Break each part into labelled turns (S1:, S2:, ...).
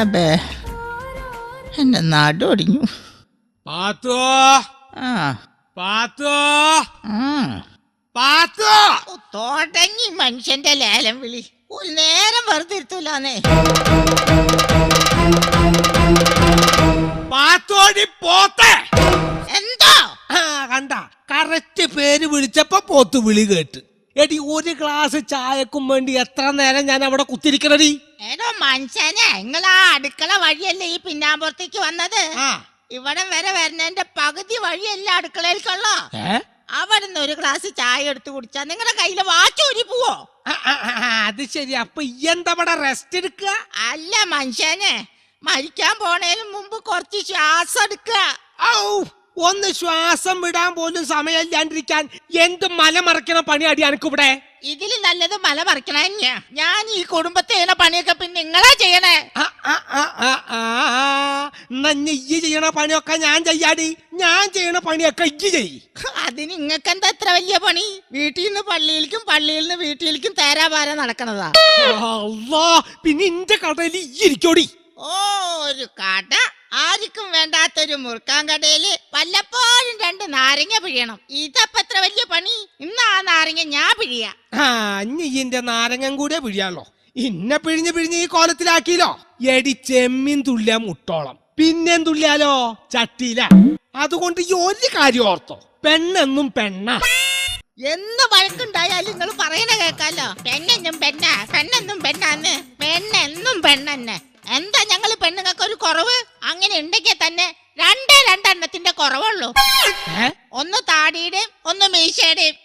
S1: അബേ എന്റെ നാടൊടിഞ്ഞു.
S2: പാത്തോ
S1: ആ
S2: പാത്തോ
S1: ആ
S2: പാത്തോ
S1: തുടങ്ങി മനുഷ്യന്റെ ലേലം വിളി. ഒരു നേരം വെറുതെ ഇരുത്തൂലാന്നേ.
S2: പാത്തോടി പോത്തെ.
S1: എന്തോ
S2: കണ്ട കറക്റ്റ് പേര് വിളിച്ചപ്പോ പോത്ത് വിളി കേട്ട്. എടി ഒരു ഗ്ലാസ് ചായക്കും വേണ്ടി എത്ര നേരം ഞാൻ അവിടെ കുത്തിരിക്കണടി.
S1: ഏതോ മനുഷ്യനെ നിങ്ങളാ അടുക്കള വഴിയല്ലേ ഈ പിന്നാമ്പുറത്തേക്ക് വന്നത്? ഇവിടെ വരെ വരുന്നതിന്റെ പകുതി വഴിയല്ല അടുക്കളയിലേക്കുള്ള. അവിടുന്ന് ഒരു ഗ്ലാസ് ചായ എടുത്ത് കുടിച്ചാ നിങ്ങളുടെ കയ്യില് വാച്ചൂരി പോവോ?
S2: അത് ശരി. അപ്പൊ എന്താ റെസ്റ്റ് എടുക്കുക?
S1: അല്ല മനുഷ്യനെ, മരിക്കാൻ പോണേന് മുമ്പ് കുറച്ച് ശ്വാസം എടുക്കുക.
S2: ഒന്ന് ശ്വാസം വിടാൻ പോലും സമയമില്ലാണ്ടിരിക്കാൻ എന്ത് മലമറക്കണ പണിയാടി അനക്കിവിടെ?
S1: ഇതില് നല്ലത് മല മറിക്കണ. ഞാൻ ഈ കുടുംബത്തെ ചെയ്യണ പണിയൊക്കെ പിന്നെ നിങ്ങളാ ചെയ്യണേ.
S2: ഈ ചെയ്യണ പണിയൊക്കെ ഞാൻ ചെയ്യാടി. ഞാൻ ചെയ്യണ പണിയൊക്കെ ഇജ്ജ് ചെയ്.
S1: അതിന് നിങ്ങൾക്ക് എന്താ എത്ര വലിയ പണി? വീട്ടിൽ നിന്ന് പള്ളിയിലേക്കും പള്ളിയിൽ നിന്ന് വീട്ടിലേക്കും തേരാപാര നടക്കണതാ.
S2: പിന്നെ ഇന്റെ കടയിൽ ഇരിക്കോടി.
S1: ഒരു കട, ആർക്കും വേണ്ടാത്തൊരു മുറുക്കാൻ കടയില് വല്ലപ്പോഴും 2 നാരങ്ങ പിഴിയണം. ഇതപ്പോ എത്ര വലിയ പണി? ഇന്ന് ആ നാരങ്ങ ഞാൻ പിഴിയാ.
S2: ഇന്റെ നാരങ്ങം കൂടെ പിഴിയാലോ. ഇന്നെ പിഴിഞ്ഞ് ഈ കോലത്തിലാക്കിയില്ലോ. എടി ചെമ്മീൻ തുള്ളിയ മുട്ടോളം പിന്നെയും തുള്ളിയാലോ ചട്ടിയില. അതുകൊണ്ട് ഈ ഒരു കാര്യം ഓർത്തോ, പെണ്ണെന്നും പെണ്ണ.
S1: എന്ന് വഴക്കുണ്ടായാലും നിങ്ങൾ പറയണ കേക്കാലോ. പെണ്ണെന്നും പെണ്ണ, പെണ്ണെന്നും പെണ്ണാന്ന്. പെണ്ണെന്നും പെണ്ണെന്നെ. എന്താ ഞങ്ങള് പെണ്ണുങ്ങൾക്ക് ഒരു കുറവ്? അങ്ങനെ ഉണ്ടെങ്കിൽ തന്നെ 2 എണ്ണത്തിന്റെ കുറവുള്ളൂ. ഒന്ന് താടിയുടെയും ഒന്ന് മീശയുടെയും.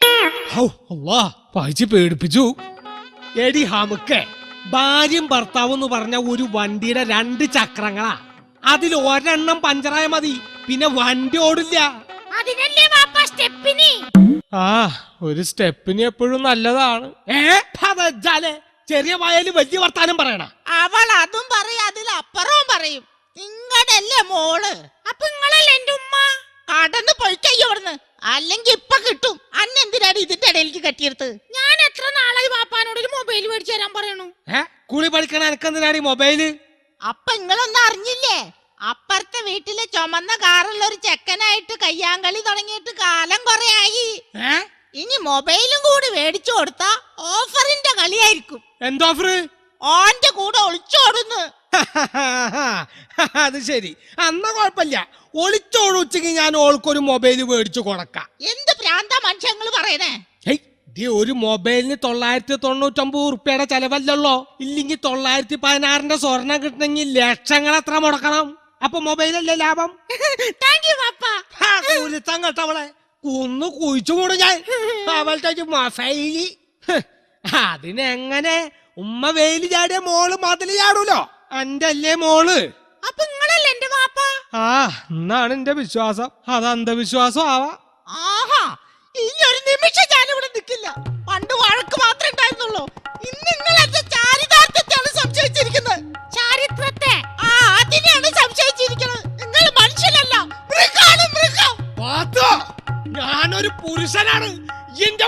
S2: പേടിപ്പിച്ചു. എടി ഹമുക്കെ, ഭാര്യയും ഭർത്താവും എന്ന് പറഞ്ഞ ഒരു വണ്ടിയുടെ 2 ചക്രങ്ങളാ. അതിൽ ഒരെണ്ണം പഞ്ചറായ മതി, പിന്നെ വണ്ടി ഓടില്ല.
S1: അതിനല്ലേ വാപ്പ സ്റ്റെപ്പിനി?
S2: ഒരു സ്റ്റെപ്പിന് എപ്പോഴും നല്ലതാണ്. ചെറിയ വായാല് വലിയ വർത്താനം പറയണ.
S1: അവൾ അതും പറയും, അതിലപ്പുറവും പറയും. നിങ്ങടല്ലേ മോള്? അപ്പൊ നിങ്ങളല്ലേ എന്റെ ഉമ്മ? കടന്ന് പൊയ്ക്കയ്യോ അവിടുന്ന്, അല്ലെങ്കിൽ ഇപ്പൊ കിട്ടും. അന്നെന്തിനാണ് ഇതിന്റെ ഇടയിലേക്ക് കെട്ടിയെടുത്ത്? ഞാൻ എത്ര നാളായി വാപ്പാനോട് ഒരു മൊബൈൽ മേടിച്ചു തരാൻ പറയണു.
S2: കുളി പഠിക്കണ എനക്കെന്തിനാണ് ഈ മൊബൈല്?
S1: അപ്പൊ നിങ്ങളൊന്നും അറിഞ്ഞില്ലേ? അപ്പുറത്തെ വീട്ടിലെ ചുമന്ന കാറുള്ള ഒരു ചെക്കനായിട്ട് കയ്യാങ്കളി തുടങ്ങിയിട്ട് കാലം കൊറേ ആയി. ഇനി മൊബൈലും കൂടി മേടിച്ചു കൊടുത്താ ഓഫറിന്റെ കളിയായിരിക്കും.
S2: എന്തോഫർ?
S1: ഓന്റെ കൂടെ ഒളിച്ചോടുന്നു.
S2: അത് ശരി, അന്ന കുഴപ്പമില്ല. ഒളിച്ചോടുച്ചെങ്കിൽ ഞാൻ ഓൾക്കൊരു മൊബൈല് മേടിച്ചു കൊടുക്കാം.
S1: എന്ത് പ്രാന്താ മനുഷ്യങ്ങൾ പറയണേ?
S2: ഒരു മൊബൈലിന് 999 ഉറുപ്പ്യയുടെ ചെലവല്ലോ. ഇല്ലെങ്കിൽ 916 സ്വർണം കിട്ടണമെങ്കിൽ ലക്ഷങ്ങൾ എത്ര മുടക്കണം? അപ്പൊ മൊബൈലല്ലേ ലാഭം? കേട്ടവളെ കുന്നു കുഴിച്ചുകൂടും ഞാൻ. അവളുടെ മൊബൈലി അതിനെങ്ങനെ ഉമ്മ വെയില് ചാടിയ മോള് മതില് ചാടൂലോ. എന്റെ അല്ലേ മോള്?
S1: അപ്പൊ നിങ്ങളല്ലേ എന്റെ വാപ്പ?
S2: എന്നാണ് എന്റെ വിശ്വാസം. അത് അന്ധവിശ്വാസം ആവാ.
S1: ഇനി ഒരു നിമിഷം ഞാനിവിടെ നിൽക്കില്ല. പണ്ട് വഴക്ക് മാത്രമേ ഉണ്ടായിരുന്നുള്ളൂ. ഇന്ന് നിങ്ങൾ എന്റെ ചാരിതാർത്ഥ്യത്തെയാണ് സംശയിച്ചിരിക്കുന്നത്. ചാരിത്രത്തെ? അതിനെയാണ് സംശയിച്ചിരിക്കുന്നത്. നിങ്ങൾ മനുഷ്യനല്ല, മൃഗാണ്, മൃഗം.
S2: ഞാനൊരു പുരുഷനാണ്. എന്റെ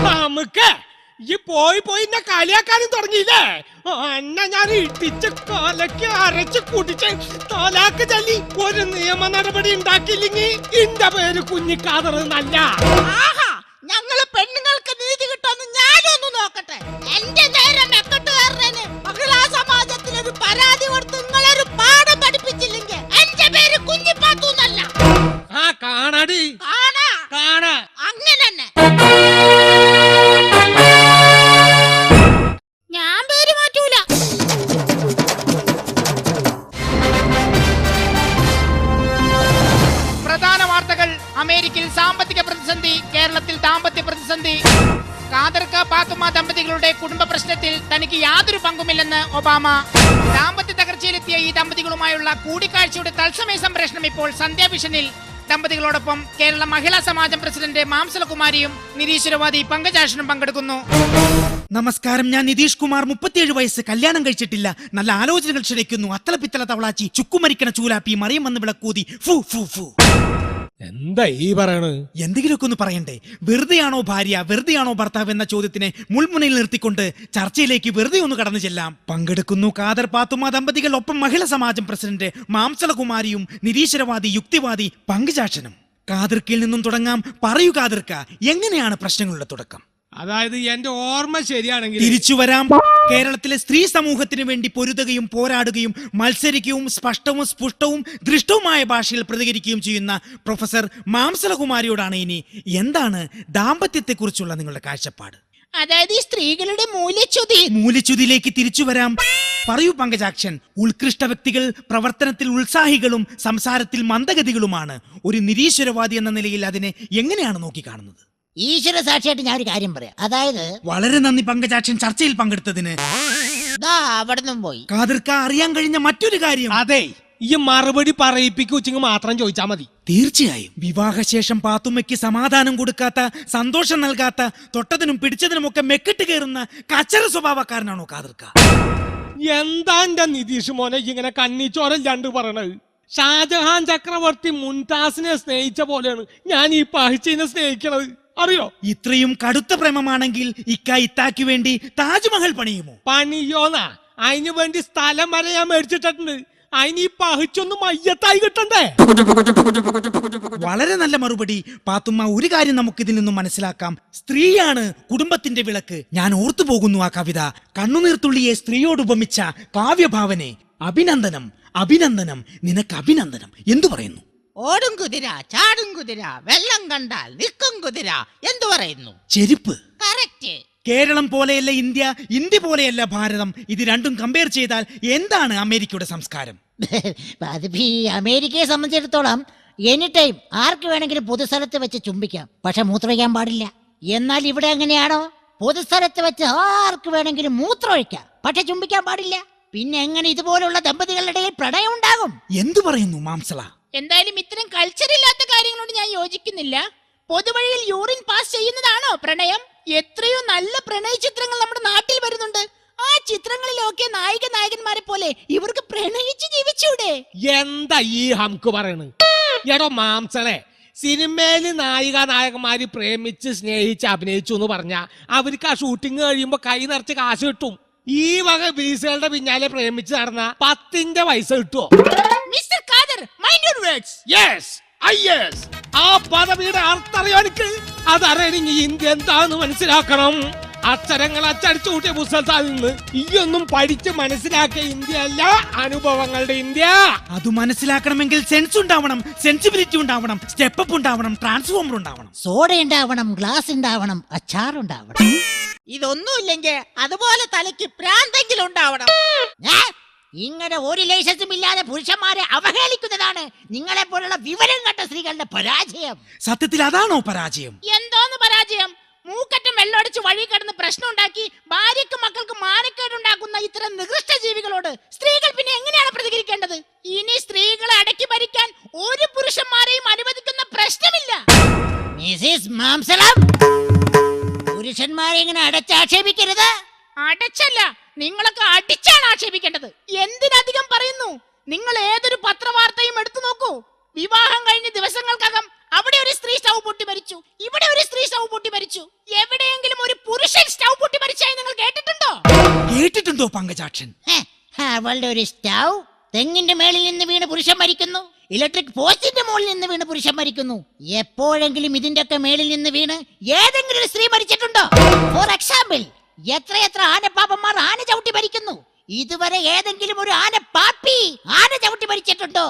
S2: നമുക്ക് ഈ പോയി എന്നെ കളിയാക്കാനും തുടങ്ങിയില്ലേ? എന്നെ ഞാൻ ഇട്ടിച്ച് കാലക്ക് അരച്ച് കുടിച്ച് തലാക്ക് ചൊല്ലി ഒരു നിയമ നടപടി ഉണ്ടാക്കിയില്ലെങ്കിൽ എന്റെ പേര് കുഞ്ഞിക്കാതറ് നല്ല.
S1: ഞങ്ങള് പെണ്ണുങ്ങൾക്ക് നീതി കിട്ടുമെന്ന് ഞാനൊന്ന് നോക്കട്ടെ. എന്റെ നേരെ മെക്കെട്ടുകാരന് മഹിളാ സമാജത്തിനൊരു പരാതി കൊടുത്ത് നിങ്ങളൊരു പാഠം പഠിപ്പിച്ചില്ലെങ്കിൽ എന്റെ പേര് കുഞ്ഞിപ്പാത്തൂന്നല്ല.
S2: കാണാടി, കാണാ.
S1: അങ്ങനെ തന്നെ ഞാൻ പേര് മാറ്റൂല.
S3: പ്രധാന വാർത്തകൾ. അമേരിക്കയിൽ സാമ്പത്തിക പ്രതിസന്ധി, കേരളത്തിൽ ദാമ്പത്യ പ്രതിസന്ധി. കാദർക്ക പാത്തുമ്മ ദമ്പതികളുടെ കുടുംബ പ്രശ്നത്തിൽ തനിക്ക് യാതൊരു പങ്കുമില്ലെന്ന് ഒബാമ. ദാമ്പത്യ തകർച്ചയിലെത്തിയ ഈ ദമ്പതികളുമായുള്ള കൂടിക്കാഴ്ചയുടെ തത്സമയ സംപ്രേഷണം ഇപ്പോൾ സന്ധ്യാവിഷനിൽ. ദമ്പതികളോടൊപ്പം കേരള മഹിളാ സമാജം പ്രസിഡന്റ് മാംസലകുമാരിയും നിരീശ്വരവാദി പങ്കജാക്ഷനും പങ്കെടുക്കുന്നു.
S4: നമസ്കാരം, ഞാൻ നിതീഷ് കുമാർ, 37 വയസ്സ്, കല്യാണം കഴിച്ചിട്ടില്ല. നല്ല ആലോചനകൾ ക്ഷണിക്കുന്നു. അത്തല പിത്തല തവളാച്ചി, ചുക്കുമരിക്കണ ചൂലാപ്പി, മറിയം വന്ന് വിളക്കൂതി, ഫു ഫു ഫു.
S2: എന്താ ഈ പറയണ്?
S4: എന്തെങ്കിലുമൊക്കെ ഒന്ന് പറയണ്ടേ? വെറുതെയാണോ ഭാര്യ, വെറുതെയാണോ ഭർത്താവ് എന്ന ചോദ്യത്തിനെ മുൾമുനയിൽ നിർത്തിക്കൊണ്ട് ചർച്ചയിലേക്ക് വെറുതെ ഒന്ന് കടന്നു ചെല്ലാം. പങ്കെടുക്കുന്നു ഖാദർ പാത്തുമ്മ ദമ്പതികൾ, ഒപ്പം മഹിളാ സമാജം പ്രസിഡന്റ് മാംസലകുമാരിയും നിരീശ്വരവാദി യുക്തിവാദി പങ്കജാക്ഷനും. ഖാദർക്കിൽ നിന്നും തുടങ്ങാം. പറയൂ ഖാദർക്ക, എങ്ങനെയാണ് പ്രശ്നങ്ങളുടെ തുടക്കം?
S2: അതായത് എന്റെ ഓർമ്മ ശരിയാണെങ്കിൽ
S4: തിരിച്ചു വരാം. കേരളത്തിലെ സ്ത്രീ സമൂഹത്തിന് വേണ്ടി പൊരുതുകയും പോരാടുകയും മത്സരിക്കുകയും സ്പഷ്ടവും സ്പുഷ്ടവും ദൃഷ്ടവുമായ ഭാഷയിൽ പ്രതികരിക്കുകയും ചെയ്യുന്ന പ്രൊഫസർ മാംസലകുമാരിയോടാണ് ഇനി എന്താണ് ദാമ്പത്യത്തെക്കുറിച്ചുള്ള നിങ്ങളുടെ കാഴ്ചപ്പാട്?
S1: അതായത് ഈ സ്ത്രീകളുടെ
S4: മൂല്യച്യുതിയിലേക്ക് തിരിച്ചു വരാം. പറയൂ പങ്കജാക്ഷൻ. ഉത്കൃഷ്ട വ്യക്തികൾ പ്രവർത്തനത്തിൽ ഉത്സാഹികളും സംസാരത്തിൽ മന്ദഗതികളുമാണ്. ഒരു നിരീശ്വരവാദി എന്ന നിലയിൽ അതിനെ എങ്ങനെയാണ് നോക്കിക്കാണുന്നത്?
S5: ഈശ്വര സാക്ഷിയായിട്ട് ഞാൻ ഒരു കാര്യം പറയാം. അതായത്
S4: വളരെ നന്ദി പങ്കജാക്ഷൻ, ചർച്ചയിൽ പങ്കെടുത്തതിന്.
S1: അവിടുന്നും പോയി.
S4: ഖാദർക്ക, അറിയാൻ കഴിഞ്ഞ മറ്റൊരു കാര്യം.
S2: അതെ, ഈ മറുപടി പറയിപ്പിക്കുച്ചിങ് മാത്രം ചോദിച്ചാ മതി.
S4: തീർച്ചയായും വിവാഹശേഷം പാത്തുമ്മയ്ക്ക് സമാധാനം കൊടുക്കാത്ത, സന്തോഷം നൽകാത്ത, തൊട്ടതിനും പിടിച്ചതിനുമൊക്കെ മെക്കിട്ട് കയറുന്ന കച്ചറ സ്വഭാവക്കാരനാണോ ഖാദർക്ക?
S2: എന്താ എന്റെ നിതീഷ് മോനെ ഇങ്ങനെ കണ്ണിച്ചോരല്ലാണ്ട് പറയണത്? ഷാജഹാൻ ചക്രവർത്തി മുംതാസിനെ സ്നേഹിച്ച പോലെയാണ് ഞാൻ ഈ പഹിച്ചിനെ സ്നേഹിക്കണത്, അറിയോ?
S4: ഇത്രയും കടുത്ത പ്രേമമാണെങ്കിൽ ഇത്താക്ക് വേണ്ടി താജ്മഹൽ പണിയുമോ?
S2: പണിയോന്നാ? അതിനു വേണ്ടി സ്ഥലം വരെ ഞാൻ മേടിച്ചിട്ടുണ്ട്. അതിന് ഈ പഹിച്ചൊന്നും മയ്യത്തായി കിട്ടണ്ടേ?
S4: വളരെ നല്ല മറുപടി പാത്തുമ്മ. ഒരു കാര്യം നമുക്ക് ഇതിൽ നിന്നും മനസ്സിലാക്കാം. സ്ത്രീയാണ് കുടുംബത്തിന്റെ വിളക്ക്. ഞാൻ ഓർത്തു പോകുന്നു ആ കവിത. കണ്ണുനീർത്തുള്ളിയെ സ്ത്രീയോട് ഉപമിച്ച കാവ്യഭാവനെ. അഭിനന്ദനം, അഭിനന്ദനം, നിനക്ക് അഭിനന്ദനം. എന്തു പറയുന്നു?
S1: ഓടും കുതിര, ചാടും കുതിര, വെള്ളം കണ്ടാൽ നിൽക്കും കുതിര, എന്തു പറയുന്നു?
S4: ചെരുപ്പ്.
S1: കറക്റ്റ്.
S4: കേരളം പോലെയല്ല ഇന്ത്യ, ഇന്ത്യ പോലെയല്ല ഭാരതം. ഇത് രണ്ടും കമ്പയർ ചെയ്താൽ എന്താണ് അമേരിക്കയുടെ സംസ്കാരം?
S5: അതിപ്പോ ഈ അമേരിക്കയെ സംബന്ധിച്ചിടത്തോളം എനി ടൈം ആർക്ക് വേണമെങ്കിലും പൊതുസ്ഥലത്ത് വെച്ച് ചുംബിക്കാം, പക്ഷെ മൂത്രമൊഴിക്കാൻ പാടില്ല. എന്നാൽ ഇവിടെ എങ്ങനെയാണോ? പൊതുസ്ഥലത്ത് വെച്ച് ആർക്ക് വേണമെങ്കിലും മൂത്രമൊഴിക്കാം, പക്ഷെ ചുംബിക്കാൻ പാടില്ല. പിന്നെ എങ്ങനെ ഇതുപോലുള്ള ദമ്പതികളുടെ ഇടയിൽ പ്രണയം ഉണ്ടാകും?
S4: എന്തു പറയുന്നു മാംസള?
S1: എന്തായാലും ഇത്തരം കൾച്ചർ ഇല്ലാത്ത കാര്യങ്ങളോട് ഞാൻ യോജിക്കുന്നില്ല. പൊതുവഴിയിൽ യൂറിൻ പാസ് ചെയ്യുന്നതാണോ പ്രണയം? എത്രയോ നല്ല പ്രണയ ചിത്രങ്ങൾ നമ്മുടെ നാട്ടിൽ വരുന്നുണ്ട്. ആ ചിത്രങ്ങളിലൊക്കെ നായകന്മാരെ പോലെ ഇവർക്ക് പ്രണയിച്ച് ജീവിച്ചൂടെ?
S2: എന്താ ഈ ഹംക്ക് പറയണ്? എടോ മാംസളെ, സിനിമയില് നായകന്മാര് പ്രേമിച്ച് സ്നേഹിച്ച് അഭിനയിച്ചു എന്ന് പറഞ്ഞാ അവർക്ക് ആ ഷൂട്ടിംഗ് കഴിയുമ്പോ കൈ നിറച്ച് കാശ് കിട്ടും. ഈ വക ബീസുകളുടെ പിന്നാലെ പ്രേമിച്ച് നടന്ന 10ന്റെ പൈസ കിട്ടുമോ?
S1: Mister Khader, mind your words.
S2: Yes, yes. ആ പദവിയുടെ അർത്ഥം അറിയോ എനിക്ക്? അതറിയണമെങ്കിൽ ഇന്ത്യ എന്താന്ന് മനസ്സിലാക്കണം. അക്ഷരങ്ങൾ അച്ചടിച്ചു കൂട്ടിയ പുസ്തകത്തിൽ നിന്ന് ഈയൊന്നും പഠിച്ച് മനസ്സിലാക്കിയ ഇന്ത്യ അല്ല, അനുഭവങ്ങളുടെ ഇന്ത്യ.
S4: അത് മനസ്സിലാക്കണമെങ്കിൽ സെൻസ് ഉണ്ടാവണം, സെൻസിബിലിറ്റി ഉണ്ടാവണം, സ്റ്റെപ്പ് അപ്പ് ഉണ്ടാവണം, ട്രാൻസ്ഫോമർ ഉണ്ടാവണം,
S5: സോഡ ഉണ്ടാവണം, ഗ്ലാസ് ഉണ്ടാവണം, അച്ചാറുണ്ടാവണം.
S1: ഇതൊന്നുമില്ലെങ്കിൽ അതുപോലെ തലയ്ക്ക് പ്രാന്തെങ്കിലും ഉണ്ടാവണം.
S5: ഇങ്ങനെ ഒരു ലൈസൻസും ഇല്ലാതെ പുരുഷന്മാരെ അവഹേളിക്കുന്നതാണ് നിങ്ങളെ പോലുള്ള വിവരം കണ്ട സ്ത്രീകളുടെ പരാജയം.
S4: സത്യത്തിൽ അതാണോ പരാജയം?
S1: എന്തോന്ന് പരാജയം? മൂക്കറ്റം വെള്ളമടിച്ച് വഴി കിടന്ന് പ്രശ്നം ഉണ്ടാക്കി ഭാര്യക്കും മക്കൾക്ക് മാനക്കേടുണ്ടാക്കുന്ന ഇത്തരം നികൃഷ്ട ജീവികളോട് സ്ത്രീകൾ പിന്നെ എങ്ങനെയാണ് പ്രതികരിക്കേണ്ടത്? ഇനി സ്ത്രീകളെ അടക്കി ഭരിക്കാൻ ഒരു പുരുഷന്മാരെയും അനുവദിക്കുന്ന പ്രശ്നമില്ല.
S5: മിസിസ് മാംസളം, പുരുഷന്മാരെ ഇങ്ങനെ അടച്ചാക്ഷേപിക്കരുത്.
S1: അടച്ചല്ല, നിങ്ങളൊക്കെ അടിച്ചാണ് ആക്ഷേപിക്കേണ്ടത്. എന്തിനധികം പറയുന്നു? നിങ്ങൾ ഏതൊരു പത്രവാർത്തയും എടുത്തു നോക്കൂ. വിവാഹം കഴിഞ്ഞ ദിവസങ്ങൾക്കകം അവിടെ ഒരു സ്ത്രീ സ്റ്റൗ പൊട്ടി മരിച്ചു, ഇവിടെ ഒരു സ്ത്രീ സ്റ്റൗ പൊട്ടി മരിച്ചു. എവിടെയെങ്കിലും ഒരു പുരുഷൻ സ്റ്റൗ പൊട്ടി മരിച്ചായി നിങ്ങൾ കേട്ടിട്ടുണ്ടോ?
S4: കേട്ടിട്ടുണ്ടോ പങ്കജാക്ഷൻ?
S5: അവളുടെ ഒരു സ്റ്റൗ തെങ്ങിന്റെ മേളിൽ നിന്ന് വീണ് പുരുഷൻ മരിക്കുന്നു, ഇലക്ട്രിക് പോസ്റ്റിന്റെ മുകളിൽ നിന്ന് വീണ് പുരുഷൻ മരിക്കുന്നു. എപ്പോഴെങ്കിലും ഇതിന്റെ ഒക്കെ മേളിൽ നിന്ന് വീണ് ഏതെങ്കിലും ഒരു സ്ത്രീ മരിച്ചിട്ടുണ്ടോ? ഫോർ എക്സാമ്പിൾ, എത്രയെത്ര ആനപ്പാപ്പന്മാർ ആന ചവിട്ടി മരിക്കുന്നു. ഇതുവരെ ഏതെങ്കിലും ഒരു ആന പാപ്പി ആന ചവിട്ടി മരിച്ചിട്ടുണ്ടോ?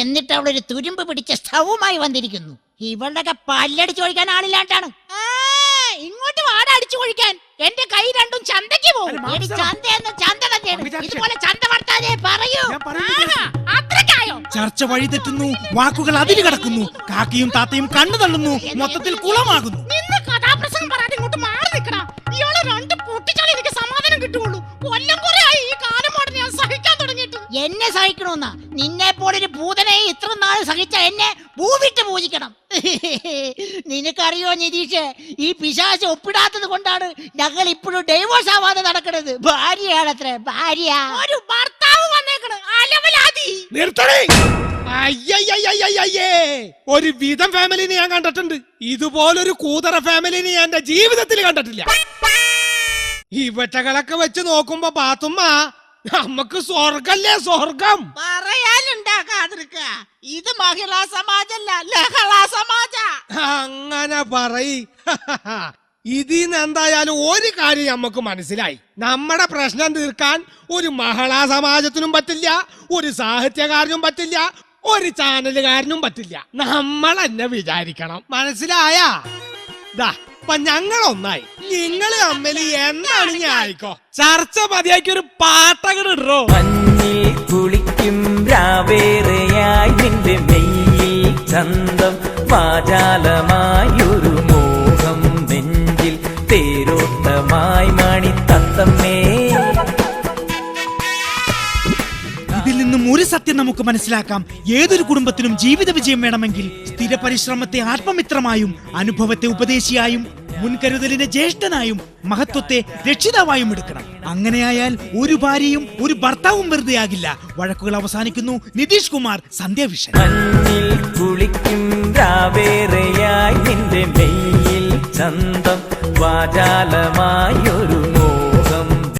S5: എന്നിട്ട് അവളൊരു തുരുമ്പ് പിടിച്ച സ്റ്റൗവുമായി വന്നിരിക്കുന്നു. ഇവളുടെ പല്ലടിച്ചു ഒഴിക്കാൻ ആളില്ലാണ്ടാണ്.
S1: ഇങ്ങോട്ട് വാട അടിച്ചു ഒഴിക്കാൻ. എന്റെ കൈ രണ്ടും ചന്തയ്ക്ക് പോകും.
S5: ഇതുപോലെ ചന്ത വർത്താനേ പറയൂ.
S1: അത്രക്കായോ?
S4: ചർച്ച വഴി തെറ്റുന്നു, വാക്കുകൾ അതിര് കടക്കുന്നു, കാക്കയും താത്തയും കണ്ണു തള്ളുന്നു, മൊത്തത്തിൽ കുളമാകുന്നു.
S1: നിന്ന് കഥാപ്രസംഗം പറയാതെ ഇങ്ങോട്ട് മാറി നിൽക്കണ. ഇയാളെ രണ്ട് പൊട്ടിച്ചാലേ എനിക്ക് സമാധാനം കിട്ടുള്ളൂ. കൊല്ലം കുറെ ആയി ഈ കാലം ഞാൻ സഹിക്കാൻ തുടങ്ങിയിട്ട്.
S5: എന്നെ സഹിക്കണമെന്നാ? നിന്നെ പോലൊരു ഭൂതനെ ഇത്ര നാൾ സഹിച്ച എന്നെ ഭൂവിട്ട് പൂജിക്കണം. നിനക്കറിയോ നിതീഷ്, ഈ പിശാച് ഒപ്പിടാത്തത് കൊണ്ടാണ് ഞങ്ങൾ ഇപ്പോഴും ഡൈവോഴ്സ് ആവാതെ നടക്കുന്നത്. ഭാര്യയാണത്രേ, ഭാര്യ.
S1: ഒരു ഭർത്താവ് വന്നേക്കണ് അലവലാതി.
S2: നിർത്തണേ. അയ്യയ്യയ്യയ്യയ്യേ. ഒരു വിധം ഫാമിലിനെ ഞാൻ കണ്ടിട്ടുണ്ട്, ഇതുപോലൊരു കൂതറ ഫാമിലിനെ ഞാൻ എന്റെ ജീവിതത്തിൽ കണ്ടിട്ടില്ല. ഇവറ്റകളൊക്കെ വെച്ച് നോക്കുമ്പോ പാത്തുമ്മ നമുക്ക് സ്വർഗല്ലേ സ്വർഗം.
S1: പറയാനുണ്ടാക്കാതിരിക്ക, ഇത് മഹിളാ സമാജല്ല, ലഹളാ സമാജ.
S2: അങ്ങനെ പറയ്. ഇതിന്ന് എന്തായാലും ഒരു കാര്യം നമുക്ക് മനസ്സിലായി, നമ്മുടെ പ്രശ്നം തീർക്കാൻ ഒരു മഹിളാ സമാജത്തിനും പറ്റില്ല, ഒരു സാഹിത്യകാരനും പറ്റില്ല, ഒരു ചാനലുകാരനും പറ്റില്ല. നമ്മൾ എന്നെ വിചാരിക്കണം. മനസ്സിലായാ? ദാ അപ്പൊ ഞങ്ങൾ ഒന്നായി, നിങ്ങള് തമ്മിൽ എന്താണ് ഞാൻ ആയിക്കോ ചർച്ച മതിയാക്കി ഒരു പാട്ടകട് ഇടോ.
S6: മഞ്ഞിൽ കുളിക്കും രാവേറെയായി നിന്റെ മെയ്യിൽ ചന്തം വാചാലമായൊരു മോഹം നെഞ്ചിൽ തേരോട്ടമായി മണിത്തത്തമ്മേ.
S4: ഇതിൽ നിന്നും ഒരു സത്യം നമുക്ക് മനസ്സിലാക്കാം. ഏതൊരു കുടുംബത്തിനും ജീവിത വിജയം വേണമെങ്കിൽ സ്ഥിര പരിശ്രമത്തെ ആത്മമിത്രമായും അനുഭവത്തെ ഉപദേശിയായും മുൻകരുതലിനെ ജ്യേഷ്ഠനായും മഹത്വത്തെ രക്ഷിതാവായും എടുക്കണം. അങ്ങനെയായാൽ ഒരു ഭാര്യയും ഒരു ഭർത്താവും വെറുതെയാകില്ല. വഴക്കുകൾ അവസാനിക്കുന്നു. നിതീഷ് കുമാർ, സന്ധ്യ വിഷൻ.
S6: മഞ്ഞിൽ കുളിക്കും രാവേറെയായി നിന്റെ മെയ്യിൽ ചന്തം വാചാലമായൊരു